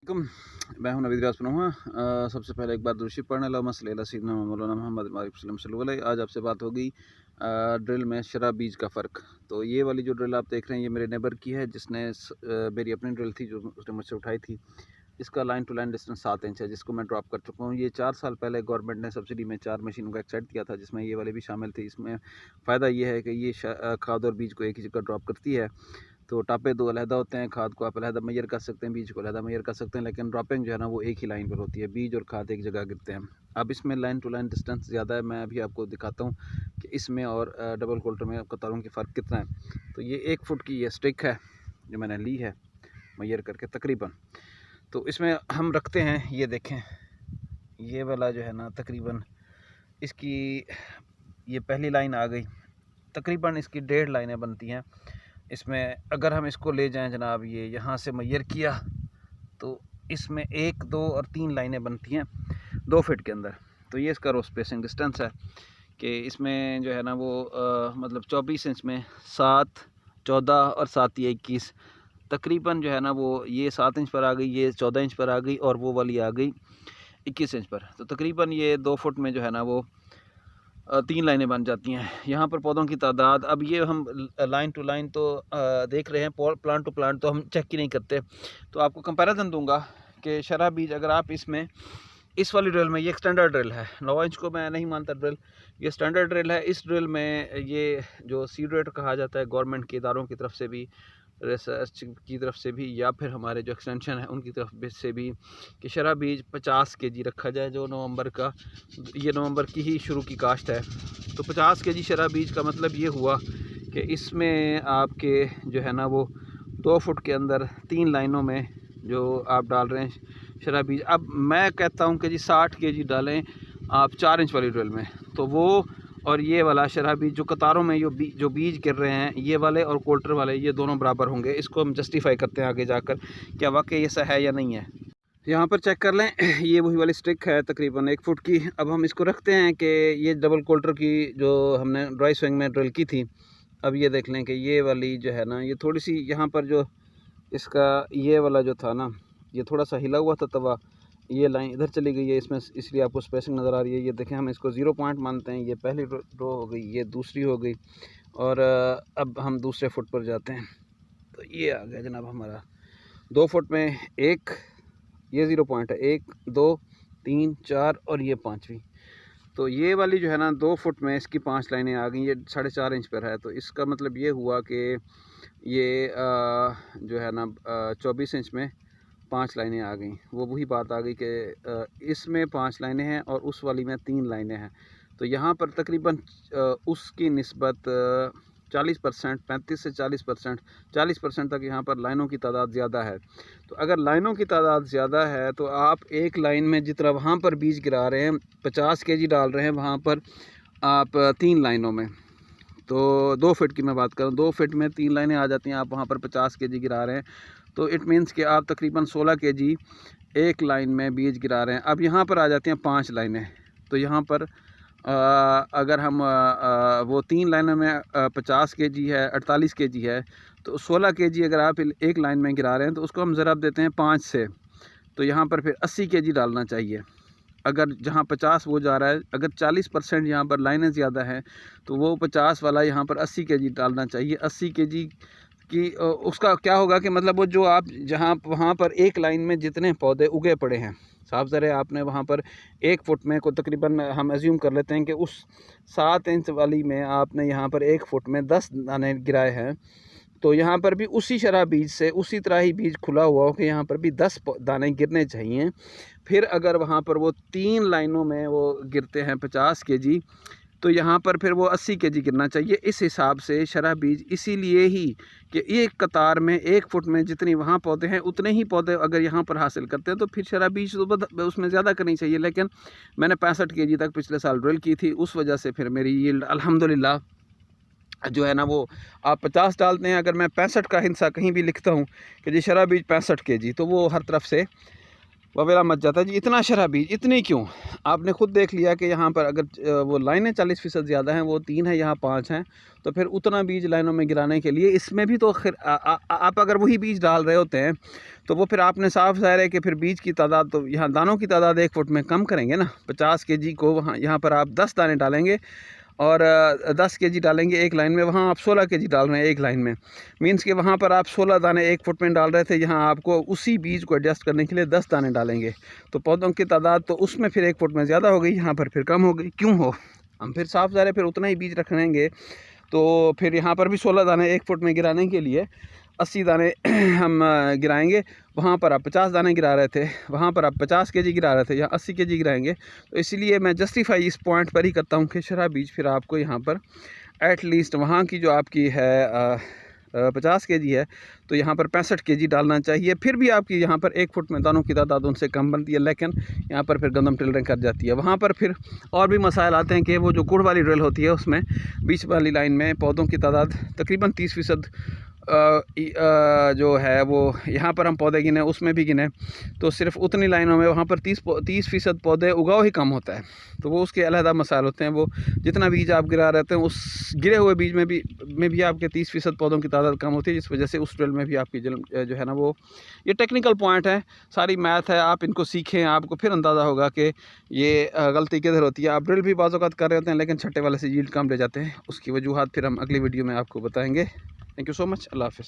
वालेकुम, मैं हूं नवीद राजपुरा। सबसे पहले एक बार दुरूद पढ़ने लगा मसला सीदना मौलाना मोहम्मद सल्लल्लाहु अलैहि। आज आपसे बात होगी ड्रिल में शराब बीज का फ़र्क। तो ये वाली जो ड्रिल आप देख रहे हैं ये मेरे नेबर की है, जिसने मेरी अपनी ड्रिल थी जो उसने मुझसे उठाई थी। इसका line to line distance 7 inch है, जिसको मैं ड्रॉप कर चुका हूँ। ये 4 साल पहले गवर्नमेंट ने सब्सिडी में 4 मशीनों का एक सेट दिया था, जिसमें ये वाले भी शामिल थे। इसमें फ़ायदा ये है कि ये खाद और बीज को एक ही जगह ड्रॉप करती है। तो टापे दो अलहदा होते हैं, खाद को आप अलहदा मैयर कर सकते हैं, बीज को अलहदा मैयर कर सकते हैं, लेकिन ड्रॉपिंग जो है ना वो एक ही लाइन पर होती है। बीज और खाद एक जगह गिरते हैं। अब इसमें लाइन टू लाइन डिस्टेंस ज़्यादा है। मैं अभी आपको दिखाता हूँ कि इसमें और डबल कोल्टर में कतारों की फ़र्क कितना है। तो ये 1 फुट की ये स्टिक है जो मैंने ली है मैयर करके तकरीबन। तो इसमें हम रखते हैं, ये देखें, ये वाला जो है ना तकरीबन इसकी ये पहली लाइन आ गई। तकरीबन इसकी 1.5 लाइनें बनती हैं इसमें। अगर हम इसको ले जाएं जनाब, ये यहाँ से मैयर किया तो इसमें 1, 2 और 3 लाइनें बनती हैं 2 फीट के अंदर। तो ये इसका रो स्पेसिंग डिस्टेंस है कि इसमें जो है ना वो मतलब 24 इंच में 7, 14 और 7 ये 21 तकरीबन जो है ना वो ये 7 इंच पर आ गई, ये 14 इंच पर आ गई और वो वाली आ गई 21 इंच पर। तो तकरीबन ये 2 फुट में जो है ना वो 3 लाइनें बन जाती हैं। यहाँ पर पौधों की तादाद, अब ये हम लाइन टू लाइन तो देख रहे हैं, प्लांट टू प्लांट तो हम चेक ही नहीं करते। तो आपको कंपैरिजन दूंगा कि शराब बीज अगर आप इसमें इस वाली ड्रिल में, ये एक स्टैंडर्ड ड्रिल है, 9 इंच को मैं नहीं मानता ड्रिल, ये स्टैंडर्ड ड्रिल है। इस ड्रिल में ये जो सीड रेट कहा जाता है गवर्नमेंट के इदारों की तरफ से भी, रिसर्च की तरफ से भी, या फिर हमारे जो एक्सटेंशन है उनकी तरफ से भी, कि शराब बीज 50 kg रखा जाए। जो नवंबर का, ये नवंबर की ही शुरू की काश्त है। तो 50 kg शराब बीज का मतलब ये हुआ कि इसमें आपके जो है ना वो 2 फुट के अंदर 3 लाइनों में जो आप डाल रहे हैं शराब बीज। अब मैं कहता हूँ कि जी 60 kg डालें आप 4 इंच वाली ड्रिल में, तो वो और ये वाला शराब बीज जो कतारों में जो बीज गिर रहे हैं, ये वाले और कोल्टर वाले, ये दोनों बराबर होंगे। इसको हम जस्टिफाई करते हैं आगे जाकर क्या वाकई ऐसा है या नहीं है। यहाँ पर चेक कर लें, ये वही वाली स्टिक है तकरीबन 1 फुट की। अब हम इसको रखते हैं कि ये डबल कोल्टर की जो हमने ड्राई स्विंग में ड्रिल की थी, अब ये देख लें कि ये वाली जो है ना ये थोड़ी सी यहाँ पर जो इसका ये वाला जो था ना ये थोड़ा सा हिला हुआ था तवा, ये लाइन इधर चली गई है इसमें, इसलिए आपको स्पेसिंग नज़र आ रही है। ये देखें, हम इसको 0 पॉइंट मानते हैं। ये पहली रो हो गई, ये दूसरी हो गई, और अब हम दूसरे फुट पर जाते हैं। तो ये आ गया जनाब हमारा 2 फुट में 1, ये 0 पॉइंट है, 1, 2, 3, 4 और ये 5वीं। तो ये वाली जो है ना 2 फुट में इसकी 5 लाइनें आ गई। ये 4.5 इंच पर है। तो इसका मतलब ये हुआ कि ये जो है ना 24 इंच में 5 लाइनें आ गई। वो वही बात आ गई कि इसमें 5 लाइनें हैं और उस वाली में 3 लाइनें हैं। तो यहाँ पर तकरीबन उसकी निस्बत 40%, 35 से 40%, 40% तक यहाँ पर लाइनों की तादाद ज़्यादा है। तो अगर लाइनों की तादाद ज़्यादा है तो आप एक लाइन में जितना वहाँ पर बीज गिरा रहे हैं, 50 kg डाल रहे हैं, वहाँ पर आप 3 लाइनों में, तो 2 फीट की मैं बात करूँ, 2 फीट में 3 लाइनें आ जाती हैं। आप वहाँ पर 50 kg गिरा रहे हैं, तो इट मीन्स कि आप तकरीबन 16 kg एक लाइन में बीज गिरा रहे हैं। अब यहाँ पर आ जाती हैं 5 लाइनें। तो यहाँ पर अगर हम वो 3 लाइनों में 50 kg है, 48 kg है, तो 16 kg अगर आप एक लाइन में गिरा रहे हैं तो उसको हम ज़रब देते हैं 5 से, तो यहाँ पर फिर 80 kg डालना चाहिए। अगर जहाँ 50 वो जा रहा है, अगर 40% यहाँ पर लाइनें ज़्यादा हैं तो वो 50 वाला यहाँ पर 80 kg डालना चाहिए। 80 kg की उसका क्या होगा कि मतलब वो जो आप जहाँ वहाँ पर एक लाइन में जितने पौधे उगे पड़े हैं, साफ ज़रे आपने वहाँ पर 1 फुट में को तकरीबन हम एज्यूम कर लेते हैं कि उस 7 इंच वाली में आपने यहाँ पर 1 फुट में 10 दाने गिराए हैं, तो यहाँ पर भी उसी शराब बीज से उसी तरह ही बीज खुला हुआ हो कि यहाँ पर भी 10 दाने गिरने चाहिए। फिर अगर वहाँ पर वो 3 लाइनों में वो गिरते हैं 50 kg, तो यहाँ पर फिर वो 80 kg गिरना चाहिए। इस हिसाब से शराब बीज, इसीलिए ही कि एक कतार में 1 फुट में जितनी वहाँ पौधे हैं उतने ही पौधे अगर यहाँ पर हासिल करते हैं तो फिर शराब बीज तो उसमें ज़्यादा करनी चाहिए। लेकिन मैंने 65 kg तक पिछले साल ड्रिल की थी, उस वजह से फिर मेरी यील्ड अल्हम्दुलिल्लाह जो है ना वो आप 50 डालते हैं। अगर मैं 65 का हिस्सा कहीं भी लिखता हूँ कि जी शराब बीज 65 kg, तो वो हर तरफ से ववेला मच जाता है जी। इतना शरा बीज, इतनी क्यों? आपने खुद देख लिया कि यहाँ पर अगर वो लाइनें 40% ज़्यादा हैं, वो 3 है, यहाँ 5 हैं, तो फिर उतना बीज लाइनों में गिराने के लिए इसमें भी तो खैर आप अगर वही बीज डाल रहे होते हैं तो वो फिर आपने साफ ज़ाहिर है कि फिर बीज की तादाद तो यहाँ दानों की तादाद 1 फुट में कम करेंगे ना। 50 kg को वहाँ यहाँ पर आप 10 दाने डालेंगे और 10 kg डालेंगे एक लाइन में, वहाँ आप 16 kg डाल रहे हैं एक लाइन में। मीन्स कि वहाँ पर आप 16 दाने 1 फुट में डाल रहे थे, यहाँ आपको उसी बीज को एडजस्ट करने के लिए 10 दाने डालेंगे, तो पौधों की तादाद तो उसमें फिर 1 फुट में ज़्यादा हो गई, यहाँ पर फिर कम हो गई। क्यों हो? हम फिर साफ ज़ाहिर है फिर उतना ही बीज रखेंगे, तो फिर यहाँ पर भी 16 दाने 1 फुट में गिराने के लिए 80 दाने हम गिराएंगे। वहाँ पर आप 50 दाने गिरा रहे थे, वहाँ पर आप 50 kg गिरा रहे थे, यहाँ 80 kg गिराएंगे। तो इसीलिए मैं जस्टिफाई इस पॉइंट पर ही करता हूँ कि शरा बीज फिर आपको यहाँ पर एटलीस्ट वहाँ की जो आपकी है 50 kg है, तो यहाँ पर 65 kg डालना चाहिए। फिर भी आपकी यहाँ पर 1 फुट में दानों की तादाद उनसे कम बनती है, लेकिन यहाँ पर फिर गंदम टिलरिंग कर जाती है। वहाँ पर फिर और भी मसाइल आते हैं कि वो जो कुड़ वाली ड्रिल होती है उसमें बीच वाली लाइन में पौधों की तादाद तकरीबन 30% जो है वो यहाँ पर हम पौधे गिने, उसमें भी गिने तो सिर्फ उतनी लाइनों में वहाँ पर 30% पौधे उगाव ही कम होता है। तो वो उसके अलहदा मसाइल होते हैं। वो जितना बीज आप गिरा रहे हैं उस गिरे हुए बीज में भी आपके 30% पौधों की तादाद कम होती है, जिस वजह से उस ड्रिल में भी आपकी जो है ना वो ये टेक्निकल पॉइंट है, सारी मैथ है, आप इनको सीखें, आपको फिर अंदाज़ा होगा कि ये गलती किधर होती है। आप ड्रिल भी बाज़ औक़ात कर रहे होते हैं लेकिन छट्टे वाले से यील्ड कम ले जाते हैं, उसकी वजूहात फिर हम अगली वीडियो में आपको बताएँगे। Thank you so much. अल्लाह हाफ़िज़।